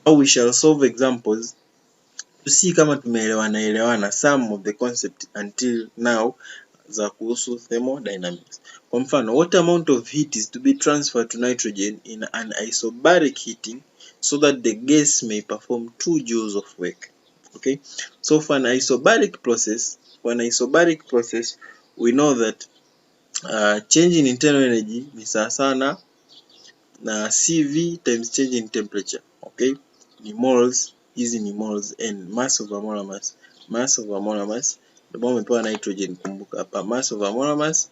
how we shall solve examples to see kama tumeelewana some of the concept until now za kuhusu thermodynamics. Kwa mfano, what amount of heat is to be transferred to nitrogen in an isobaric heating so that the gas may perform 2 joules of work. Okay, so for an isobaric process, we know that change in internal energy ni sawa na CV times change in temperature. Okay, ni moles, hizi ni moles, and mass over molar mass ndio umepewa nitrogen. Kumbuka hapa mass over molar mass,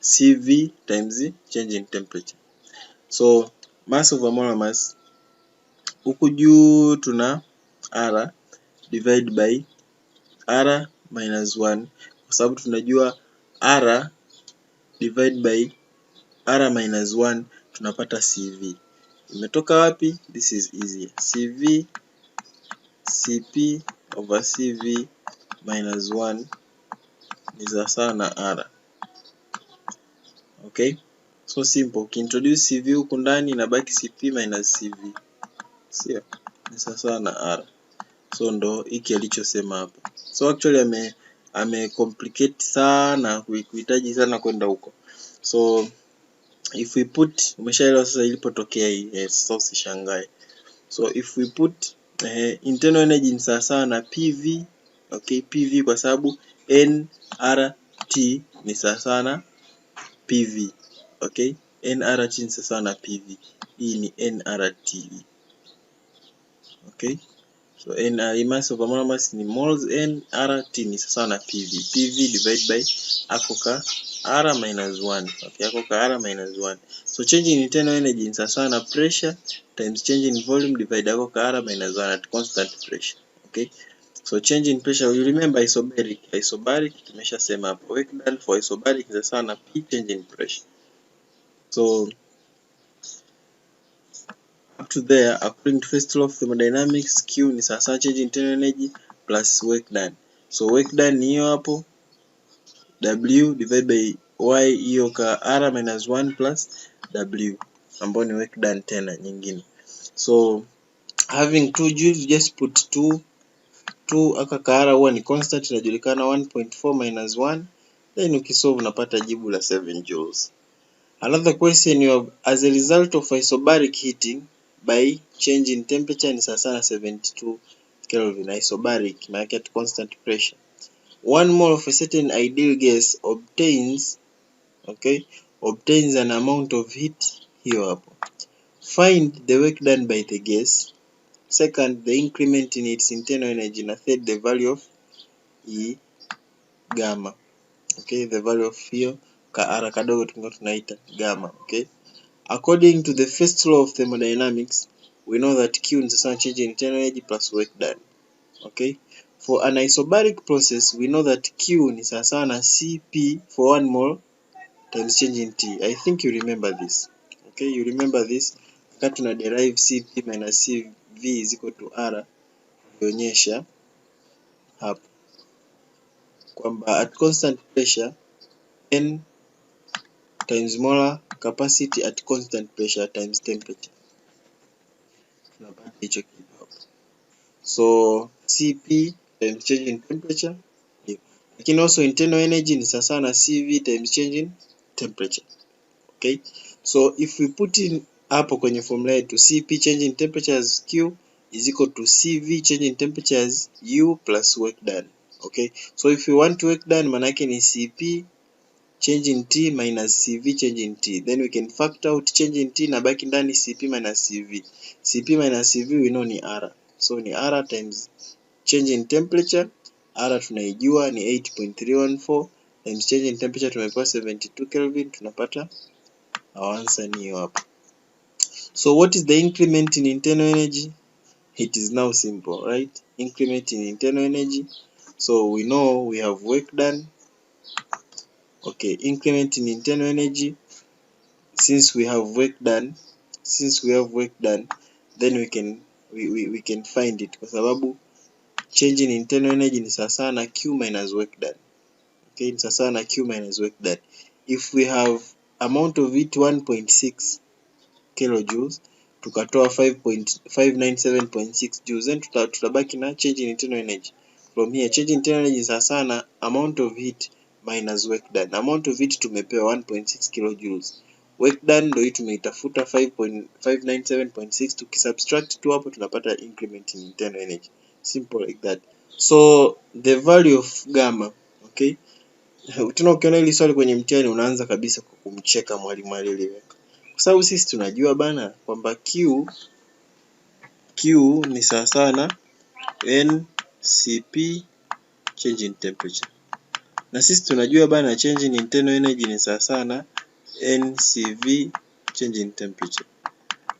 CV times change in temperature. So mass over molar mass, huku juu tuna R divide by R minus 1, kwa sababu tunajua R divide by R minus 1 tunapata CV. Imetoka wapi? This is easy. CV CP over CV minus 1 ni sawa na R. Okay, so simple. Ukiintroduce CV huku ndani inabaki CP minus CV, sio? Ni sawa na R. So ndo hiki alichosema hapa. So actually ame complicate sana, kuhitaji sana kwenda huko. So if we put, umeshaelewa sasa ilipotokea hii, sasa usishangae. So if we put internal energy ni sawa na PV. Okay, PV kwa sababu nRT ni sawa na PV. Okay, nRT ni sawa na PV. Hii ni nRT. Okay, so mass over molar mass ni moles, nRT ni sawa na PV. PV divide by akoka R minus 1. Okay, akoka R minus 1. So change in internal energy ni sawa na pressure times change in volume divide akoka R minus 1 at constant pressure. Okay, so change in pressure, you remember isobaric tumeshasema hapo. Work done for isobaric ni sawa na P change in pressure. So up to there, according to first law of thermodynamics, Q ni sawa change in internal energy plus work done. So work done ni hiyo hapo, W divided by Y hiyo ka R minus 1 plus W, ambayo ni work done tena nyingine. So having 2 joules, just put 2 aka ka R huwa ni constant, inajulikana 1.4 minus 1, then ukisolve unapata jibu la 7 joules. Another question, you have as a result of isobaric heating by change in temperature ni sawa na 72 Kelvin. Isobaric maana at constant pressure. 1 mole of a certain ideal gas obtains an amount of heat hiyo hapo. Find the work done by the gas. Second, the increment in its internal energy, na third, the value of E gamma. Okay, the value of hiyo ka R kadogo tunaita gamma. Okay, according to the first law of thermodynamics, we know that Q is the change in internal energy plus work done. Okay, for an isobaric process, we know that Q ni sawa na CP for 1 mole times change in T. I think you remember this. Okay, you remember this. Wakati tuna derive CP minus CV is equal to R, tulionyesha hapo kwamba at constant pressure N times molar capacity at constant pressure times temperature. Tunapata hicho kitu hapo. So CP times change in temperature. Lakini also internal energy ni sawa na CV times change in temperature. Okay, so if we put in hapo kwenye formula yetu, CP change in temperature as Q is equal to CV change in temperature as U plus work done. Okay, so if you want work done, maana yake ni CP change in T minus CV change in T, then we can factor out change in T na baki ndani CP minus CV. CP minus CV we know ni R, so ni R times change in temperature. R tunaijua ni 8.314 times change in temperature tumepewa 72 Kelvin, tunapata our answer ni hapo. So what is the increment in internal energy? It is now simple, right? Increment in internal energy. So we know we have work done. Okay, increment in internal energy. Since we have work done, then we can find it kwa sababu change in internal energy ni sawa na Q minus work done. Okay, ni sawa na Q minus work done. If we have amount of heat 1.6 kilojoules, tukatoa 597.6 joules, then tutabaki na change in internal energy. From here change in internal energy sawa sana amount of heat minus work done. Amount of heat tumepewa 1.6 kilojoules, work done ndio hii tumeitafuta 597.6, tukisubtract tu hapo tunapata increment in internal energy. Simple like that. So the value of gamma, okay, tuna ukiona hili swali kwenye mtihani unaanza kabisa kwa kumcheka mwalimu aliyeliweka, kwa sababu sisi tunajua bana kwamba Q ni sawa sana NCP change in temperature, na sisi tunajua bana change in internal energy ni sawa sana NCV change in temperature,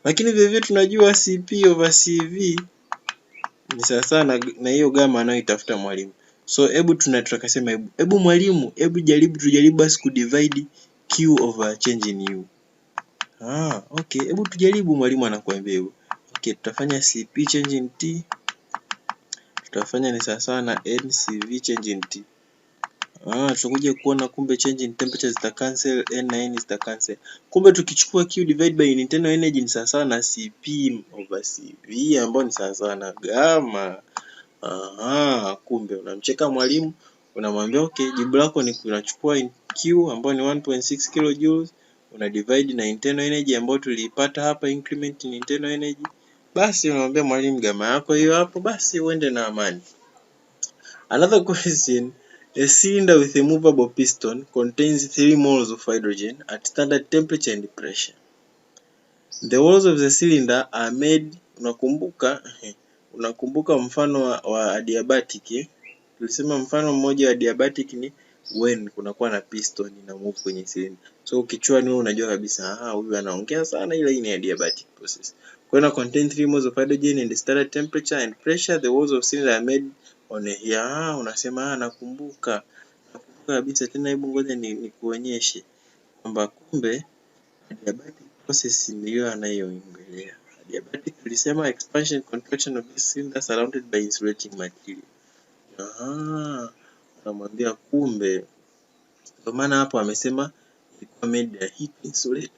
lakini vile vile tunajua CP over CV ni sawa sana na hiyo gamma anayoitafuta mwalimu. So hebu tutakasema hebu mwalimu, hebu tujaribu basi kudivide Q over change in U. Okay, hebu tujaribu, mwalimu anakuambia hivyo. Okay, tutafanya CP change in T, tutafanya ni sawa sawa na NCV change in T. Tutakuja kuona kumbe change in temperature zita cancel, N na N zita cancel. Kumbe tukichukua Q divide by internal energy ni sawa sawa na CP over CV ambayo ni sawa sawa na gamma. Kumbe unamcheka mwalimu, unamwambia okay, jibu lako ni unachukua Q ambayo ni 1.6 kilojoules, una divide na internal energy ambayo tuliipata hapa, increment in internal energy. Basi unamwambia mwalimu gamma yako hiyo hapo, basi uende na amani. Another question, a cylinder with a movable piston contains 3 moles of hydrogen at standard temperature and pressure. The walls of the cylinder are made, unakumbuka mfano wa adiabatic. Tulisema mfano mmoja wa adiabatic ni when kunakuwa na piston ina move kwenye cylinder. So kichwani wewe unajua kabisa huyu anaongea sana, ile hii ni adiabatic process. Kwa hiyo contain 3 moles of hydrogen and standard temperature and pressure. The walls of cylinder are made on here. Unasema nakumbuka kabisa tena, hebu ngoja nikuonyeshe kwamba kumbe adiabatic process ndio anayoongelea. Adiabatic tulisema expansion contraction of the cylinder surrounded by insulating material. Namwambia kumbe kwa maana hapo amesema ilikuwa made a heat insulator.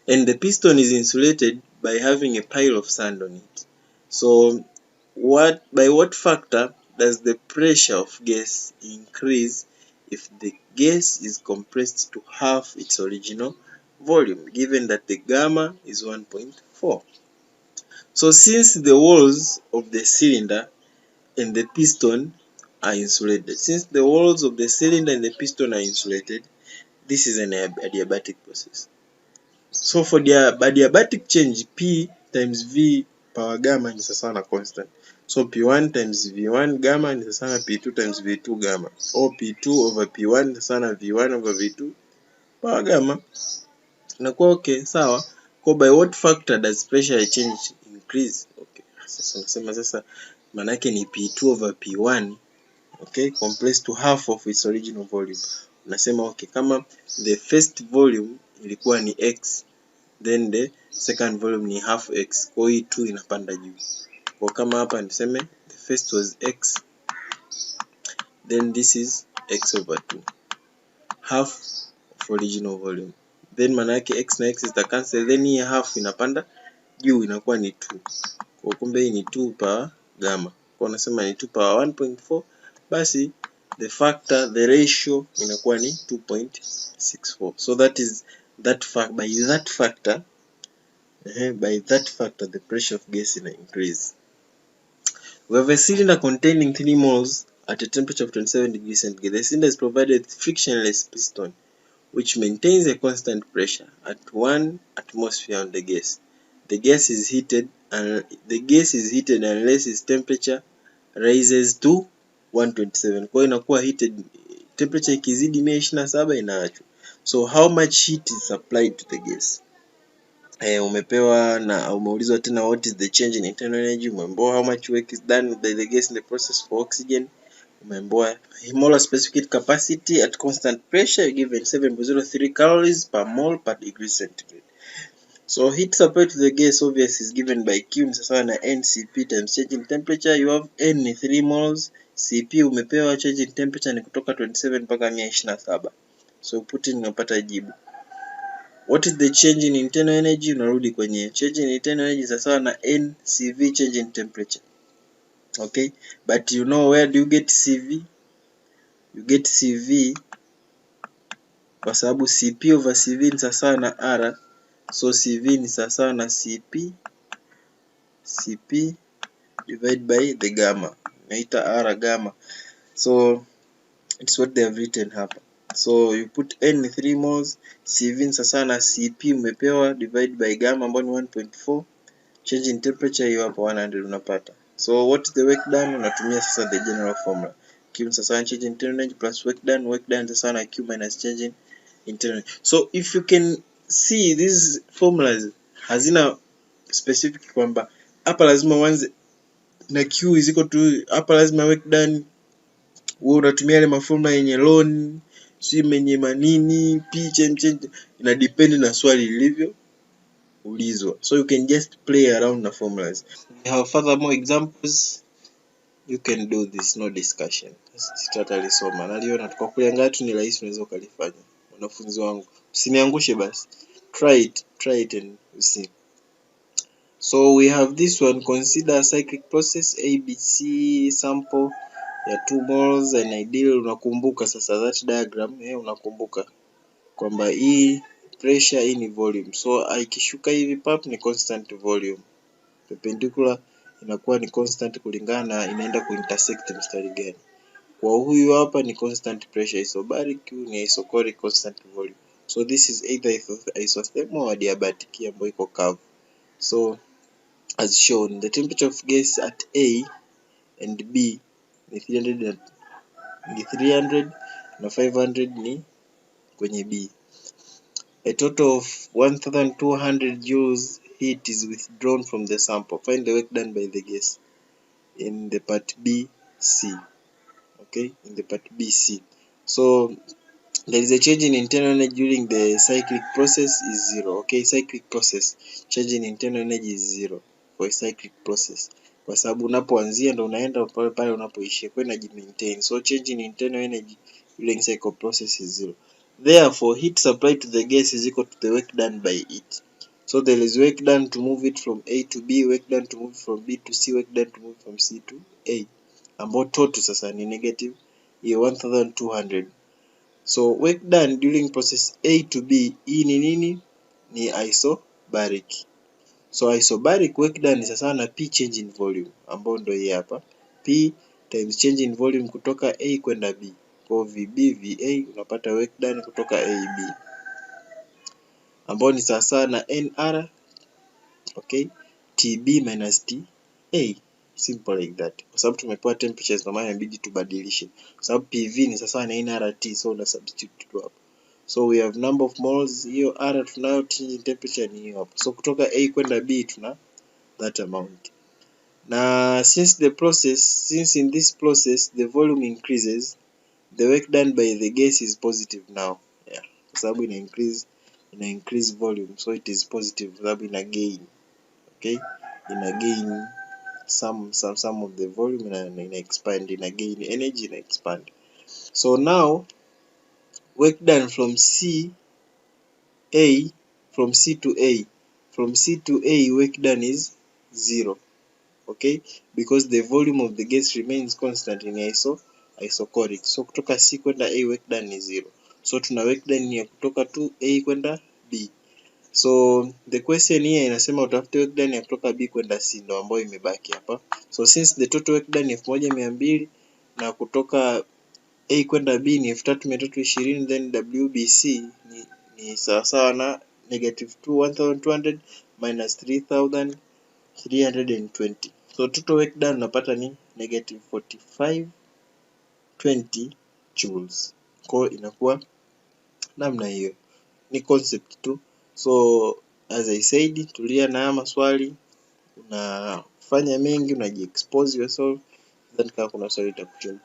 And the piston is insulated by having a pile of sand on it. So by what factor does the pressure of gas increase if the gas is compressed to half its original volume, given that the gamma is 1.4? So since the walls of the cylinder and the piston are insulated, this is an adiabatic process. So for the adiabatic change, P times V power gamma ni sawa na constant. So P1 times V1 gamma ni sawa na P2 times V2 gamma, or P2 over P1 ni sawa na V1 over V2 power gamma. Inakuwa okay, sawa. Kwa by what factor does pressure change increase? Okay, sasa unasema sasa maana yake ni P2 over P1, okay, compressed to half of its original volume. Unasema okay, kama the first volume ilikuwa ni X, then the second volume ni half X, kwa hiyo 2 inapanda juu. Kwa kama hapa niseme the first was X, then this is X over 2, half of original volume. Then maana yake X na X zita cancel, then hii half inapanda juu inakuwa ni 2. Kwa kumbe hii ni 2 power gamma. Kwa unasema ni 2 power 1.4, basi the ratio inakuwa ni 2.64. So by that factor the pressure of gas will increase. We have a cylinder containing 3 moles at a temperature of 27 degrees centigrade. The cylinder is provided with frictionless piston which maintains a constant pressure at 1 atmosphere on the gas. The gas is heated unless its temperature rises to 127. Kwa hiyo inakuwa heated, temperature ikizidi 127 inaachwa. So how much heat is supplied to the gas? Umepewa na umeulizwa tena what is the change in internal energy, umeambiwa how much work is done by the gas in the process for oxygen, umeambiwa molar specific capacity at constant pressure given 7.03 calories per mole per degree centigrade. So heat supplied to the gas obvious is given by Q ni sawa na NCP times change in temperature. You have N ni 3 moles, CP umepewa change in temperature ni kutoka 27 mpaka 127. So put in unapata jibu. What is the change in internal energy? Unarudi kwenye change in internal energy sawa na NCV, change in temperature. Okay, but you know where do you get CV? You get CV kwa sababu CP over CV ni sawa na R, so CV ni sawa na CP divided by the gamma, naita R gamma, so it's what they have written hapa. So you put N ni 3 moles, CV ni sawa na CP umepewa divide by gamma ambayo ni 1.4, change in temperature hiyo hapo 100 unapata. So what is the work done? Unatumia sasa the general formula. Q sawa na change in internal energy plus work done sawa na Q minus change in internal. So if you can see these formulas hazina specific kwamba hapa lazima uanze na Q is equal to hapa lazima work done, wewe unatumia ile maformula yenye ln si menye manini p change, ina depend na swali lilivyo ulizwa. So you can just play around na formulas. We have further more examples, you can do this, no discussion. Sitalisoma naliona kwa kuangalia tu ni rahisi, unaweza ukalifanya. Wanafunzi wangu usiniangushe basi, try it and see. So we have this one, consider a cyclic process ABC sample ya 2 moles and ideal. Unakumbuka sasa that diagram unakumbuka kwamba hii pressure, hii ni volume, so ikishuka hivi pap ni constant volume, perpendicular inakuwa ni constant kulingana na inaenda kuintersect mstari gani. Kwa huyu hapa ni constant pressure isobaric, ni isochloric constant volume, so this is either isothermal or adiabatic ambayo iko curve. So as shown, the temperature of gas at A and B ni 300 na 500 ni kwenye B. A total of 1200 joules heat is withdrawn from the sample. Find the work done by the gas in the part BC. Okay, in the part BC. So there is a change in internal energy during the cyclic process is 0. Okay, cyclic process, change in internal energy is 0 for a cyclic process, kwa sababu unapoanzia ndo unaenda pale pale unapoishia, kwa inaji maintain. So change in internal energy during cycle process is 0. Therefore heat supplied to the gas is equal to the work done by it. So there is work done to move it from A to B, work done to move it from B to C, work done to move from C to A, ambao total sasa ni negative hiyo 1200. So work done during process A to B, hii ni nini? Ni isobaric. So isobaric work done ni sawa na P change in volume, ambao ndio hii hapa, P times change in volume kutoka A kwenda B. Kwa VB VA unapata work done kutoka AB, ambao ni sawa na NR, okay, TB minus TA. Simple like that. Kwa sababu tumepewa temperatures ndio maana inabidi tubadilishe. Kwa sababu PV ni sawa na NRT, so una substitute tu hapo. So we have number of moles, hiyo R tunayo, change in temperature ni hiyo hapo. So kutoka A kwenda B tuna that amount. Na since in this process the volume increases, the work done by the gas is positive now. Yeah. Kwa sababu ina increase volume, so it is positive kwa sababu ina gain. Okay? Ina gain some of the volume and ina expand, ina gain energy, ina expand. So now work done from C to A work done is 0. Okay, because the volume of the gas remains constant in isochoric. So kutoka C kwenda A work done ni 0. So tuna work done ya kutoka tu A kwenda B. So the question here inasema utafute work done ya kutoka B kwenda C, ndo ambayo imebaki hapa. So since the total work done ni 1200 na kutoka A kwenda B ni 3320, then WBC ni sawasawa na negative 1200 minus 3320. So total work done unapata ni negative 4520 joules. Kwa inakuwa namna hiyo, ni concept tu. So as I said, tulia na maswali, unafanya mengi, unajiexpose yourself, then kama kuna swali itakujibu.